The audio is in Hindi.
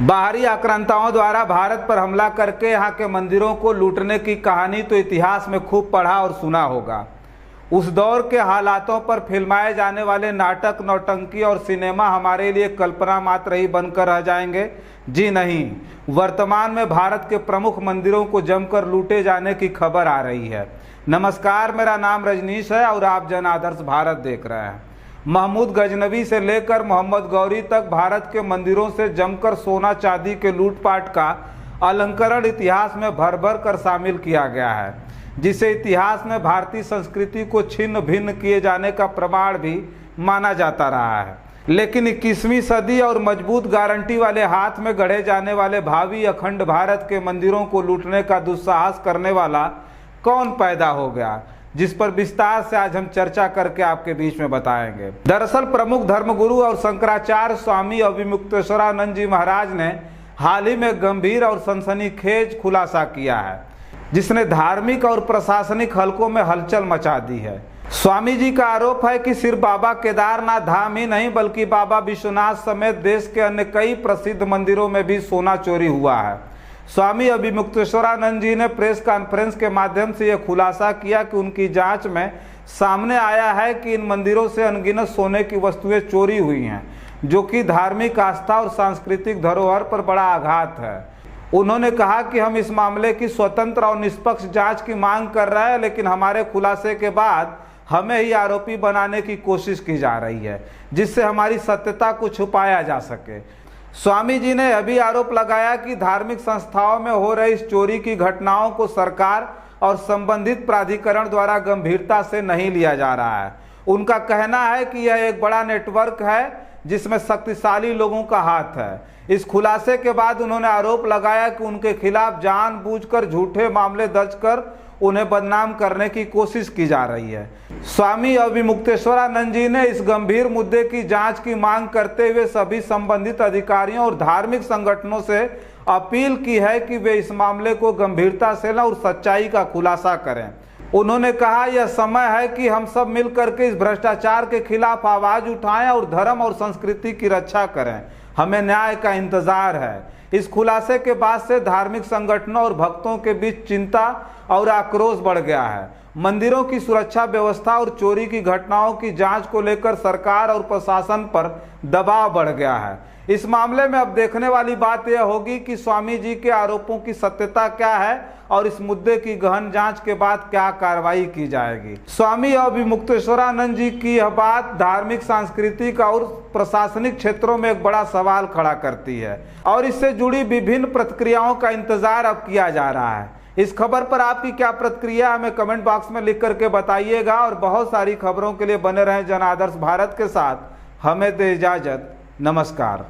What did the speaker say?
बाहरी आक्रांताओं द्वारा भारत पर हमला करके यहाँ के मंदिरों को लूटने की कहानी तो इतिहास में खूब पढ़ा और सुना होगा। उस दौर के हालातों पर फिल्माए जाने वाले नाटक, नौटंकी और सिनेमा हमारे लिए कल्पना मात्र ही बनकर रह जाएंगे। जी नहीं, वर्तमान में भारत के प्रमुख मंदिरों को जमकर लूटे जाने की खबर आ रही है। नमस्कार, मेरा नाम रजनीश है और आप जन आदर्श भारत देख रहे हैं। महमूद गजनवी से लेकर मोहम्मद गौरी तक भारत के मंदिरों से जमकर सोना चांदी के लूटपाट का अलंकरण इतिहास में भर भर कर शामिल किया गया है, जिसे इतिहास में भारतीय संस्कृति को छिन्न भिन्न किए जाने का प्रमाण भी माना जाता रहा है। लेकिन 21वीं सदी और मजबूत गारंटी वाले हाथ में गढ़े जाने वाले भावी अखंड भारत के मंदिरों को लूटने का दुस्साहस करने वाला कौन पैदा हो गया, जिस पर विस्तार से आज हम चर्चा करके आपके बीच में बताएंगे। दरअसल प्रमुख धर्मगुरु और शंकराचार्य स्वामी अभिमुक्तेश्वरानंद जी महाराज ने हाल ही में गंभीर और सनसनीखेज खुलासा किया है, जिसने धार्मिक और प्रशासनिक हलकों में हलचल मचा दी है। स्वामी जी का आरोप है कि सिर्फ बाबा केदारनाथ धाम ही नहीं बल्कि बाबा विश्वनाथ समेत देश के अन्य कई प्रसिद्ध मंदिरों में भी सोना चोरी हुआ है। स्वामी अभिमुक्तेश्वरानंद जी ने प्रेस कॉन्फ्रेंस के माध्यम से यह खुलासा किया कि उनकी जांच में सामने आया है कि इन मंदिरों से अनगिनत सोने की वस्तुएं चोरी हुई हैं, जो कि धार्मिक आस्था और सांस्कृतिक धरोहर पर बड़ा आघात है। उन्होंने कहा कि हम इस मामले की स्वतंत्र और निष्पक्ष जांच की मांग कर रहे हैं, लेकिन हमारे खुलासे के बाद हमें ही आरोपी बनाने की कोशिश की जा रही है, जिससे हमारी सत्यता को छुपाया जा सके। स्वामी जी ने यह भी आरोप लगाया कि धार्मिक संस्थाओं में हो रही इस चोरी की घटनाओं को सरकार और संबंधित प्राधिकरण द्वारा गंभीरता से नहीं लिया जा रहा है। उनका कहना है कि यह एक बड़ा नेटवर्क है जिसमें शक्तिशाली लोगों का हाथ है। इस खुलासे के बाद उन्होंने आरोप लगाया कि उनके खिलाफ जानबूझकर झूठे मामले दर्ज कर उन्हें बदनाम करने की कोशिश की जा रही है। स्वामी अभिमुक्तेश्वरानंद जी ने इस गंभीर मुद्दे की जांच की मांग करते हुए सभी संबंधित अधिकारियों और धार्मिक संगठनों से अपील की है कि वे इस मामले को गंभीरता से लें और सच्चाई का खुलासा करें। उन्होंने कहा, यह समय है कि हम सब मिलकर के इस भ्रष्टाचार के खिलाफ आवाज उठाएं और धर्म और संस्कृति की रक्षा करें। हमें न्याय का इंतजार है। इस खुलासे के बाद से धार्मिक संगठनों और भक्तों के बीच चिंता और आक्रोश बढ़ गया है। मंदिरों की सुरक्षा व्यवस्था और चोरी की घटनाओं की जांच को लेकर सरकार और प्रशासन पर दबाव बढ़ गया है। इस मामले में अब देखने वाली बात यह होगी कि स्वामी जी के आरोपों की सत्यता क्या है और इस मुद्दे की गहन जांच के बाद क्या कार्रवाई की जाएगी। स्वामी अभिमुक्तेश्वरानंद जी की यह बात धार्मिक, सांस्कृतिक और प्रशासनिक क्षेत्रों में एक बड़ा सवाल खड़ा करती है और इससे जुड़ी विभिन्न प्रतिक्रियाओं का इंतजार अब किया जा रहा है। इस खबर पर आपकी क्या प्रतिक्रिया हमें कमेंट बॉक्स में लिख करके बताइएगा और बहुत सारी खबरों के लिए बने रहें जन आदर्श भारत के साथ। हमें दे इजाजत। नमस्कार।